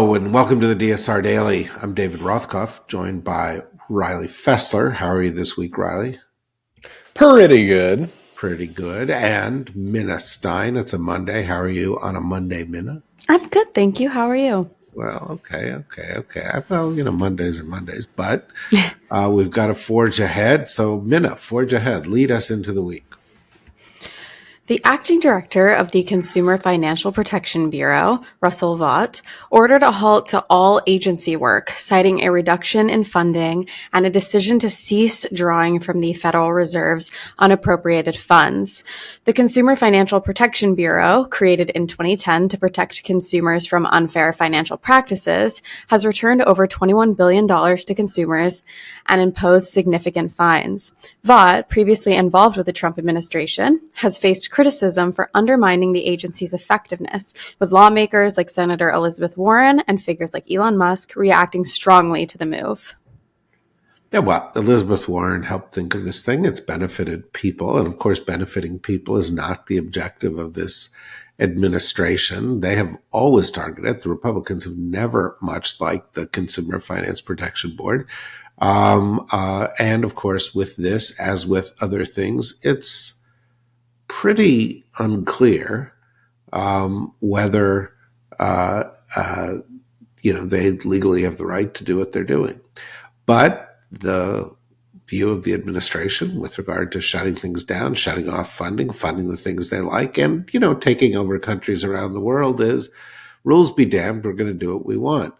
Hello and welcome to the DSR Daily. I'm David Rothkopf, joined by Riley Fessler. How are you this week, Riley? Pretty good. Pretty good. And Minna Stein. It's a Monday. How are you on a Monday, Minna? I'm good, thank you. How are you? Well, okay. Well, Mondays are Mondays, but we've got to forge ahead. So, Minna, forge ahead. Lead us into the week. The acting director of the Consumer Financial Protection Bureau, Russell Vought, ordered a halt to all agency work, citing a reduction in funding and a decision to cease drawing from the Federal Reserve's unappropriated funds. The Consumer Financial Protection Bureau, created in 2010 to protect consumers from unfair financial practices, has returned over $21 billion to consumers and imposed significant fines. Vought, previously involved with the Trump administration, has faced criticism for undermining the agency's effectiveness, with lawmakers like Senator Elizabeth Warren and figures like Elon Musk reacting strongly to the move. Yeah, well, Elizabeth Warren helped think of this thing. It's benefited people. And of course, benefiting people is not the objective of this administration. They have always targeted, the Republicans have never much liked the Consumer Finance Protection Board. And of course, with this, as with other things, it's pretty unclear whether they legally have the right to do what they're doing. But the view of the administration with regard to shutting things down, shutting off funding the things they like, and taking over countries around the world is rules be damned. We're going to do what we want,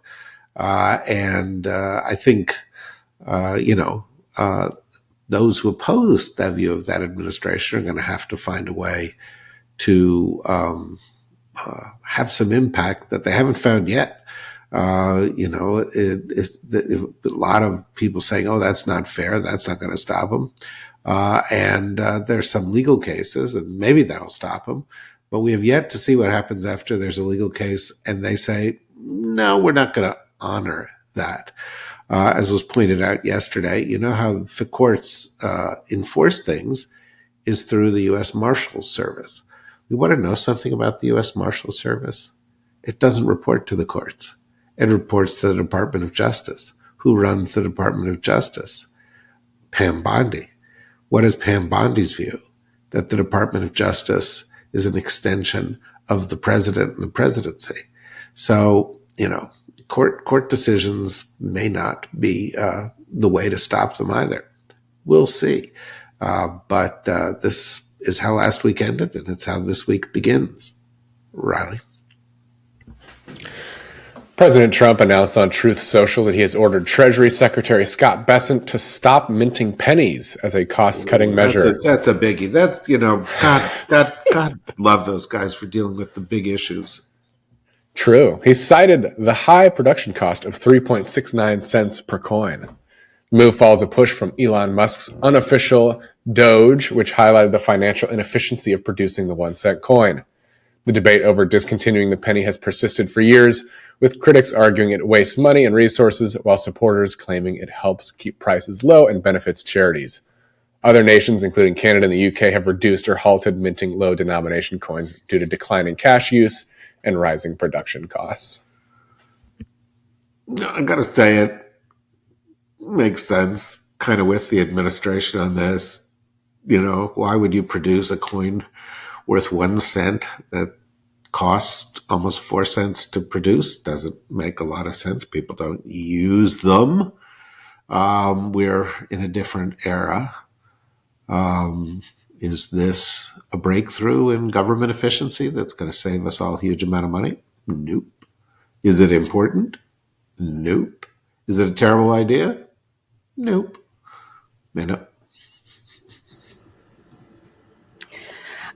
and I think those who oppose that view of that administration are going to have to find a way to have some impact that they haven't found yet. A lot of people saying, "Oh, that's not fair. That's not going to stop them." And there's some legal cases, and maybe that'll stop them. But we have yet to see what happens after there's a legal case, and they say, "No, we're not going to honor that." As was pointed out yesterday, how the courts enforce things is through the U.S. Marshals Service. We want to know something about the U.S. Marshals Service. It doesn't report to the courts. It reports to the Department of Justice. Who runs the Department of Justice? Pam Bondi. What is Pam Bondi's view? That the Department of Justice is an extension of the president and the presidency. So, court decisions may not be the way to stop them either. We'll see. But this is how last week ended, and it's how this week begins. Riley. President Trump announced on Truth Social that he has ordered Treasury Secretary Scott Bessent to stop minting pennies as a cost-cutting measure. That's a biggie. That's, God love those guys for dealing with the big issues. True. He cited the high production cost of 3.69 cents per coin. The move follows a push from Elon Musk's unofficial Doge, which highlighted the financial inefficiency of producing the 1 cent coin. The debate over discontinuing the penny has persisted for years, with critics arguing it wastes money and resources, while supporters claiming it helps keep prices low and benefits charities. Other nations, including Canada and the UK, have reduced or halted minting low-denomination coins due to declining cash use and rising production costs. I got to say, it makes sense kind of with the administration on this. Why would you produce a coin worth 1 cent that costs almost 4 cents to produce? Doesn't make a lot of sense. People don't use them. We're in a different era. Is this a breakthrough in government efficiency that's going to save us all a huge amount of money? Nope. Is it important? Nope. Is it a terrible idea? Nope. Minute.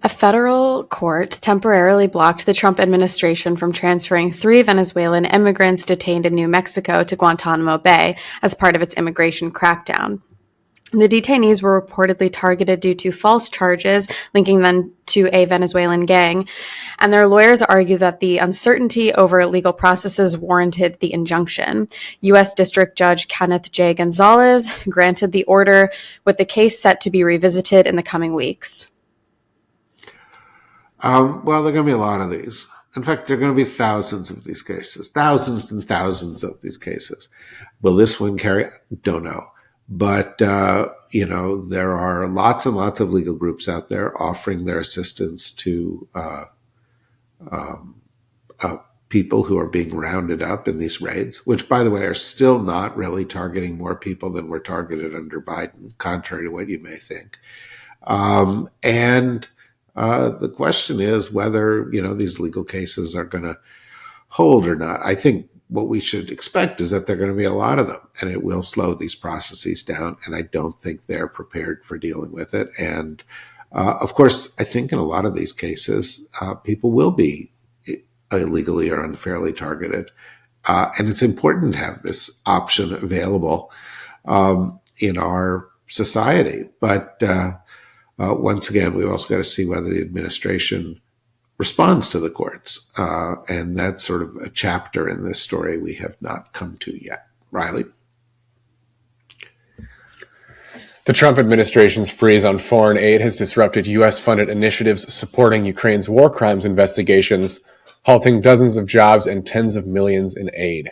A federal court temporarily blocked the Trump administration from transferring 3 Venezuelan immigrants detained in New Mexico to Guantanamo Bay as part of its immigration crackdown. The detainees were reportedly targeted due to false charges linking them to a Venezuelan gang, and their lawyers argue that the uncertainty over legal processes warranted the injunction. U.S. District Judge Kenneth J. Gonzalez granted the order, with the case set to be revisited in the coming weeks. Well, there are going to be a lot of these. In fact, there are going to be thousands of these cases, thousands and thousands of these cases. Will this one carry? Don't know. But, there are lots and lots of legal groups out there offering their assistance to people who are being rounded up in these raids, which, by the way, are still not really targeting more people than were targeted under Biden, contrary to what you may think. And the question is whether, these legal cases are going to hold or not. I think what we should expect is that there are going to be a lot of them, and it will slow these processes down. And I don't think they're prepared for dealing with it. And of course, I think in a lot of these cases, people will be illegally or unfairly targeted. And it's important to have this option available in our society. But once again, we've also got to see whether the administration responds to the courts. And that's sort of a chapter in this story we have not come to yet. Riley? The Trump administration's freeze on foreign aid has disrupted U.S.-funded initiatives supporting Ukraine's war crimes investigations, halting dozens of jobs and tens of millions in aid.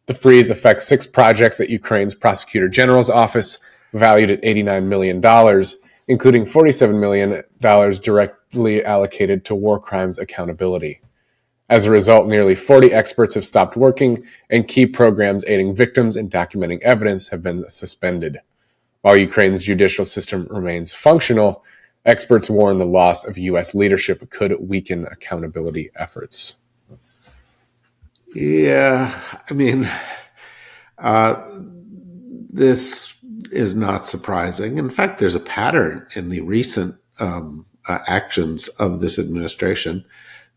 The freeze affects 6 projects at Ukraine's Prosecutor General's office, valued at $89 million, including $47 million directly allocated to war crimes accountability. As a result, nearly 40 experts have stopped working, and key programs aiding victims and documenting evidence have been suspended. While Ukraine's judicial system remains functional, experts warn the loss of U.S. leadership could weaken accountability efforts. Yeah, I mean, this is not surprising. In fact, there's a pattern in the recent actions of this administration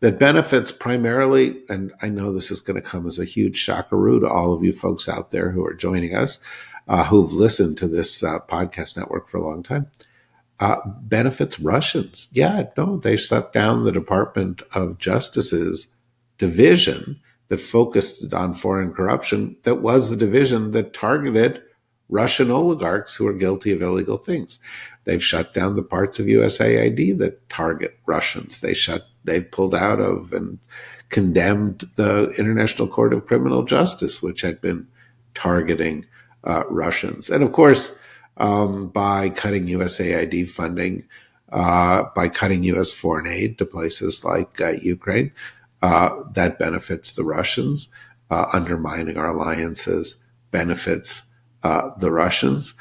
that benefits primarily, and I know this is going to come as a huge shockaroo to all of you folks out there who are joining us, who've listened to this podcast network for a long time, benefits Russians. Yeah, no, they shut down the Department of Justice's division that focused on foreign corruption, that was the division that targeted Russian oligarchs who are guilty of illegal things. They've shut down the parts of USAID that target Russians. They've pulled out of and condemned the International Court of Criminal Justice, which had been targeting Russians. And of course, by cutting USAID funding, by cutting U.S. foreign aid to places like Ukraine, that benefits the Russians. Undermining our alliances benefits the Russians.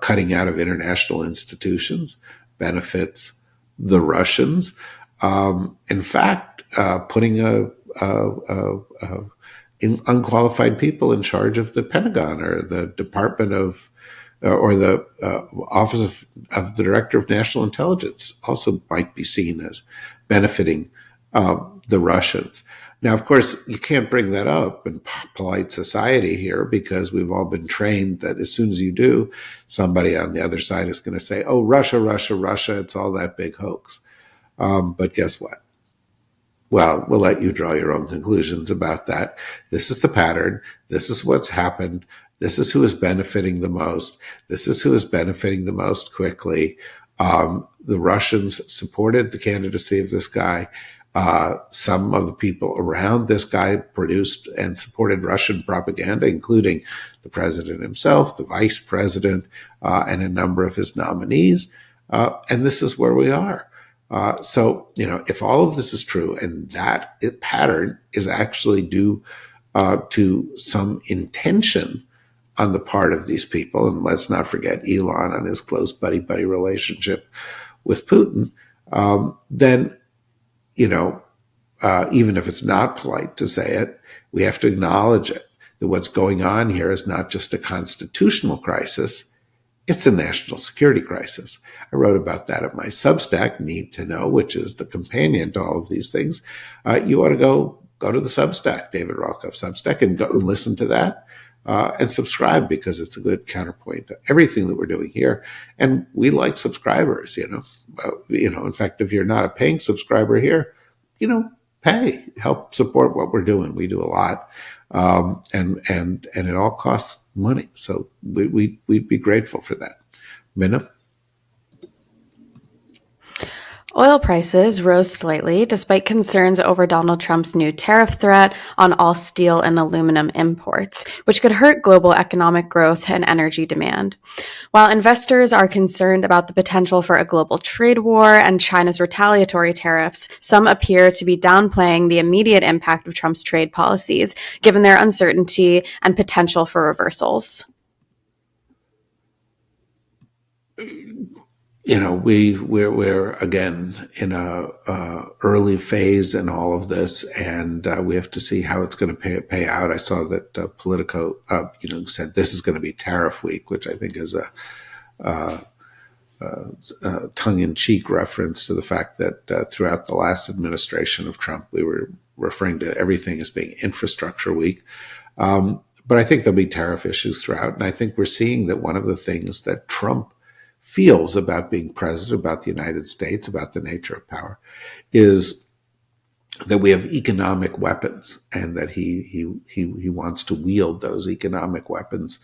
Cutting out of international institutions benefits the Russians. In fact, putting unqualified people in charge of the Pentagon or the Department of or the Office of the Director of National Intelligence also might be seen as benefiting the Russians. Now, of course, you can't bring that up in polite society here because we've all been trained that as soon as you do, somebody on the other side is going to say, oh, Russia, Russia, Russia, it's all that big hoax. But guess what? Well, we'll let you draw your own conclusions about that. This is the pattern. This is what's happened. This is who is benefiting the most. This is who is benefiting the most quickly. The Russians supported the candidacy of this guy. Some of the people around this guy produced and supported Russian propaganda, including the president himself, the vice president, and a number of his nominees. And this is where we are. So, if all of this is true and that pattern is actually due to some intention on the part of these people, and let's not forget Elon and his close buddy-buddy relationship with Putin, then, even if it's not polite to say it, we have to acknowledge it, that what's going on here is not just a constitutional crisis, it's a national security crisis. I wrote about that at my Substack, Need to Know, which is the companion to all of these things. You ought to go to the Substack, David Ralkoff Substack, and go and listen to that and subscribe because it's a good counterpoint to everything that we're doing here. And we like subscribers, In fact, if you're not a paying subscriber here, pay, help support what we're doing. We do a lot. And it all costs money. So we'd be grateful for that. Minna? Oil prices rose slightly despite concerns over Donald Trump's new tariff threat on all steel and aluminum imports, which could hurt global economic growth and energy demand. While investors are concerned about the potential for a global trade war and China's retaliatory tariffs, some appear to be downplaying the immediate impact of Trump's trade policies, given their uncertainty and potential for reversals. We're again in a early phase in all of this, and we have to see how it's going to pay out. I saw that Politico, said this is going to be tariff week, which I think is a tongue-in-cheek reference to the fact that throughout the last administration of Trump, we were referring to everything as being infrastructure week. But I think there'll be tariff issues throughout, and I think we're seeing that one of the things that Trump feels about being president, about the United States, about the nature of power, is that we have economic weapons, and that he wants to wield those economic weapons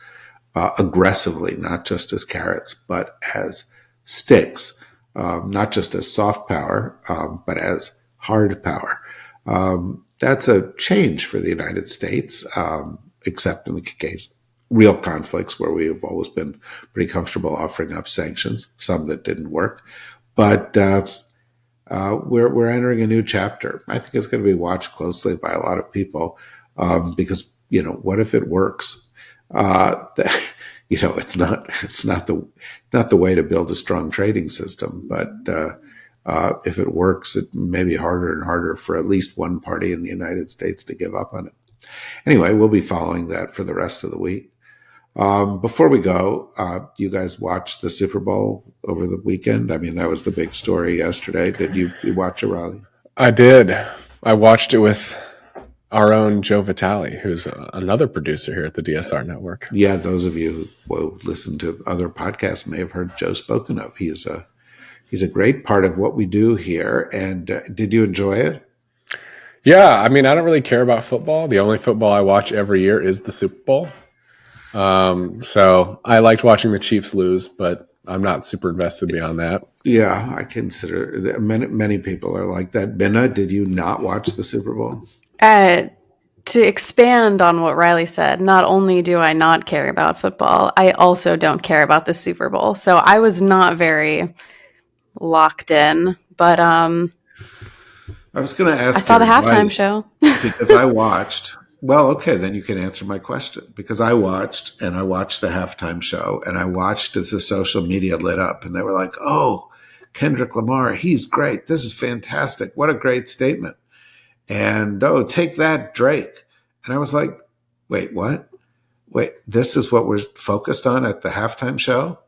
aggressively, not just as carrots, but as sticks, not just as soft power, but as hard power. That's a change for the United States, except in the case real conflicts where we have always been pretty comfortable offering up sanctions, some that didn't work. But we're entering a new chapter. I think it's going to be watched closely by a lot of people because, what if it works? It's not the way to build a strong trading system, but if it works, it may be harder and harder for at least one party in the United States to give up on it. Anyway, we'll be following that for the rest of the week. Before we go, you guys watched the Super Bowl over the weekend? I mean, that was the big story yesterday. Did you watch it, Riley? I did. I watched it with our own Joe Vitale, who's another producer here at the DSR Network. Yeah, those of you who listen to other podcasts may have heard Joe spoken of. He's a great part of what we do here. And did you enjoy it? Yeah, I mean, I don't really care about football. The only football I watch every year is the Super Bowl. So I liked watching the Chiefs lose, but I'm not super invested beyond that. Yeah, I consider that many people are like that. Benna, did you not watch the Super Bowl? To expand on what Riley said, not only do I not care about football, I also don't care about the Super Bowl. So I was not very locked in, but I was going to ask. I saw the halftime show because I watched. Well, okay, then you can answer my question, because I watched the halftime show, and I watched as the social media lit up, and they were like, "Oh, Kendrick Lamar, he's great. This is fantastic. What a great statement." And, "Oh, take that, Drake." And I was like, wait, what? Wait, this is what we're focused on at the halftime show?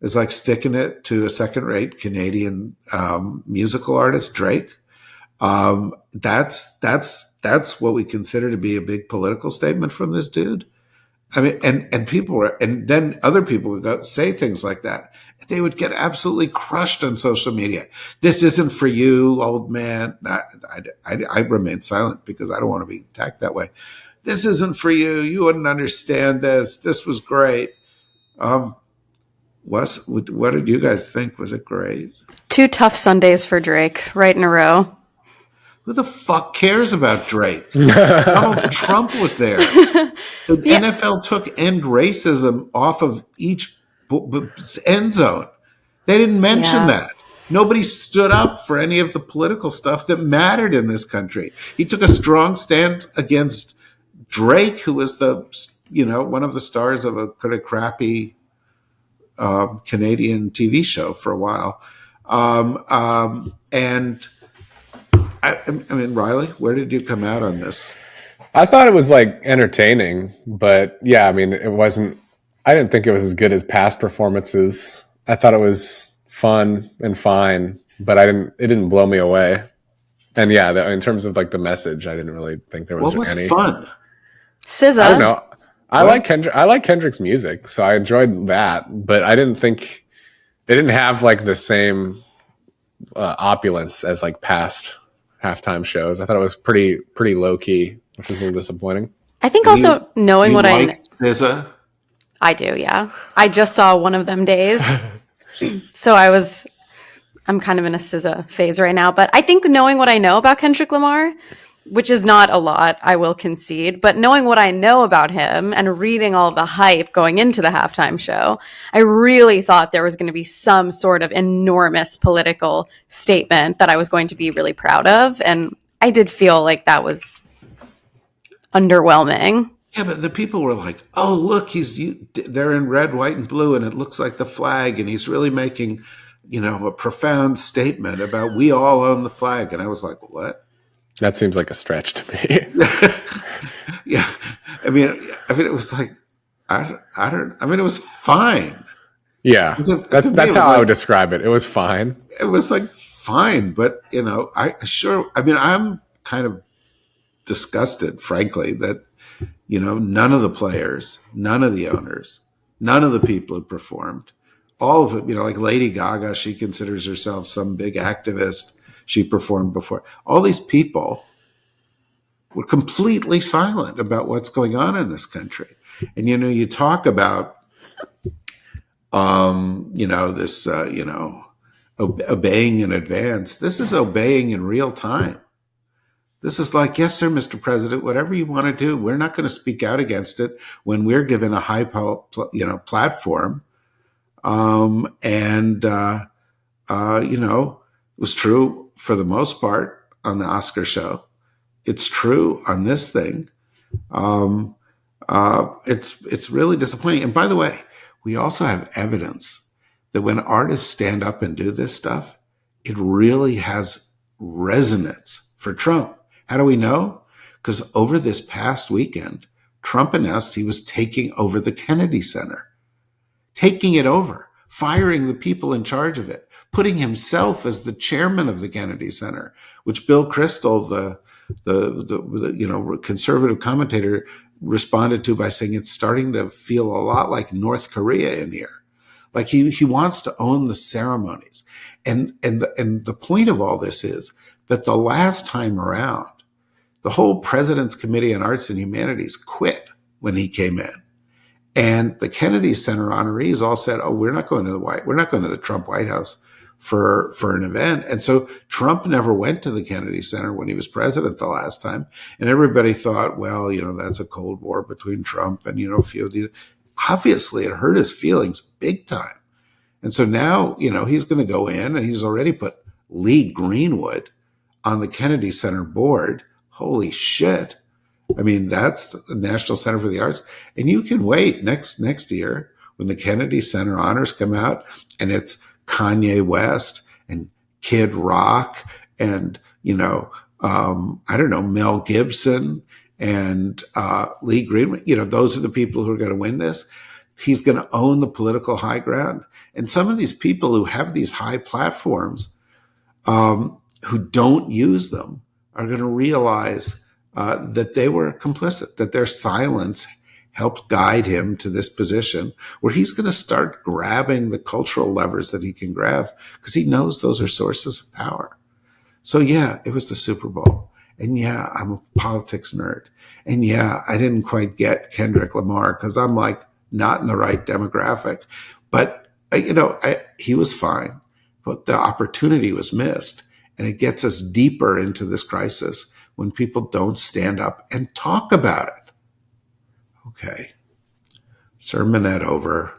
It's like sticking it to a second-rate Canadian musical artist, Drake. That's what we consider to be a big political statement from this dude. I mean, and then other people would go say things like that. They would get absolutely crushed on social media. This isn't for you, old man. I remain silent because I don't want to be attacked that way. This isn't for you. You wouldn't understand this. This was great. What did you guys think? Was it great? 2 tough Sundays for Drake, right in a row. Who the fuck cares about Drake? Donald Trump was there. The NFL took end racism off of each end zone. They didn't mention that. Nobody stood up for any of the political stuff that mattered in this country. He took a strong stand against Drake, who was one of the stars of a kind of crappy Canadian TV show for a while. And I mean, Riley, where did you come out on this? I thought it was entertaining, but yeah, I mean, I didn't think it was as good as past performances. I thought it was fun and fine, but it didn't blow me away. And yeah, in terms of the message, I didn't really think there was any. What was fun? SZA. I don't know. I like Kendrick's music, so I enjoyed that, but I didn't think it didn't have the same opulence as past halftime shows. I thought it was pretty low key, which was a little disappointing. I think also knowing what I SZA? I do, yeah. I just saw one of them days. So I was I'm kind of in a SZA phase right now, but I think knowing what I know about Kendrick Lamar, which is not a lot, I will concede, but knowing what I know about him and reading all the hype going into the halftime show, I really thought there was going to be some sort of enormous political statement that I was going to be really proud of. And I did feel like that was underwhelming. Yeah, but the people were like, "Oh, look, they're in red, white, and blue, and it looks like the flag, and he's really making, a profound statement about we all own the flag." And I was like, "What?" That seems like a stretch to me. Yeah, I mean, it was like, it was fine. Yeah, that's how I would describe it. It was fine. It was like fine, but I'm kind of disgusted, frankly, that none of the players, none of the owners, none of the people who performed, all of it, like Lady Gaga, she considers herself some big activist. She performed before. All these people were completely silent about what's going on in this country. And, you talk about, this, obeying in advance. This is obeying in real time. This is like, yes, sir, Mr. President, whatever you want to do, we're not going to speak out against it when we're given a high, platform. It was true for the most part on the Oscar show. It's true on this thing. It's really disappointing. And by the way, we also have evidence that when artists stand up and do this stuff, it really has resonance for Trump. How do we know? Because over this past weekend, Trump announced he was taking over the Kennedy Center, taking it over, firing the people in charge of it, putting himself as the chairman of the Kennedy Center, which Bill Kristol, the conservative commentator, responded to by saying it's starting to feel a lot like North Korea in here. Like he wants to own the ceremonies. And the point of all this is that the last time around, the whole President's Committee on Arts and Humanities quit when he came in. And the Kennedy Center honorees all said, "Oh, we're not going to the Trump White House for an event." And so Trump never went to the Kennedy Center when he was president the last time. And everybody thought, well, that's a Cold War between Trump and, a few of these. Obviously, it hurt his feelings big time. And so now, he's going to go in, and he's already put Lee Greenwood on the Kennedy Center board. Holy shit. I mean, that's the National Center for the Arts. And you can wait next year when the Kennedy Center honors come out, and it's Kanye West and Kid Rock and, Mel Gibson and Lee Greenwood. Those are the people who are going to win this. He's going to own the political high ground. And some of these people who have these high platforms, who don't use them, are going to realize that they were complicit, that their silence helped guide him to this position where he's going to start grabbing the cultural levers that he can grab because he knows those are sources of power. So yeah, it was the Super Bowl. And yeah, I'm a politics nerd. And yeah, I didn't quite get Kendrick Lamar because I'm like not in the right demographic. But, he was fine. But the opportunity was missed. And it gets us deeper into this crisis when people don't stand up and talk about it. Okay. Sermonette over.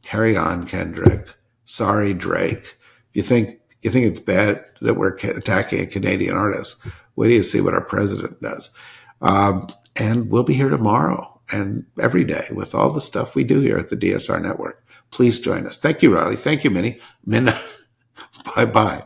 Carry on, Kendrick. Sorry, Drake. You think it's bad that we're attacking a Canadian artist? Wait till you see what our president does. And we'll be here tomorrow and every day with all the stuff we do here at the DSR Network. Please join us. Thank you, Riley. Thank you, Minna. Bye-bye.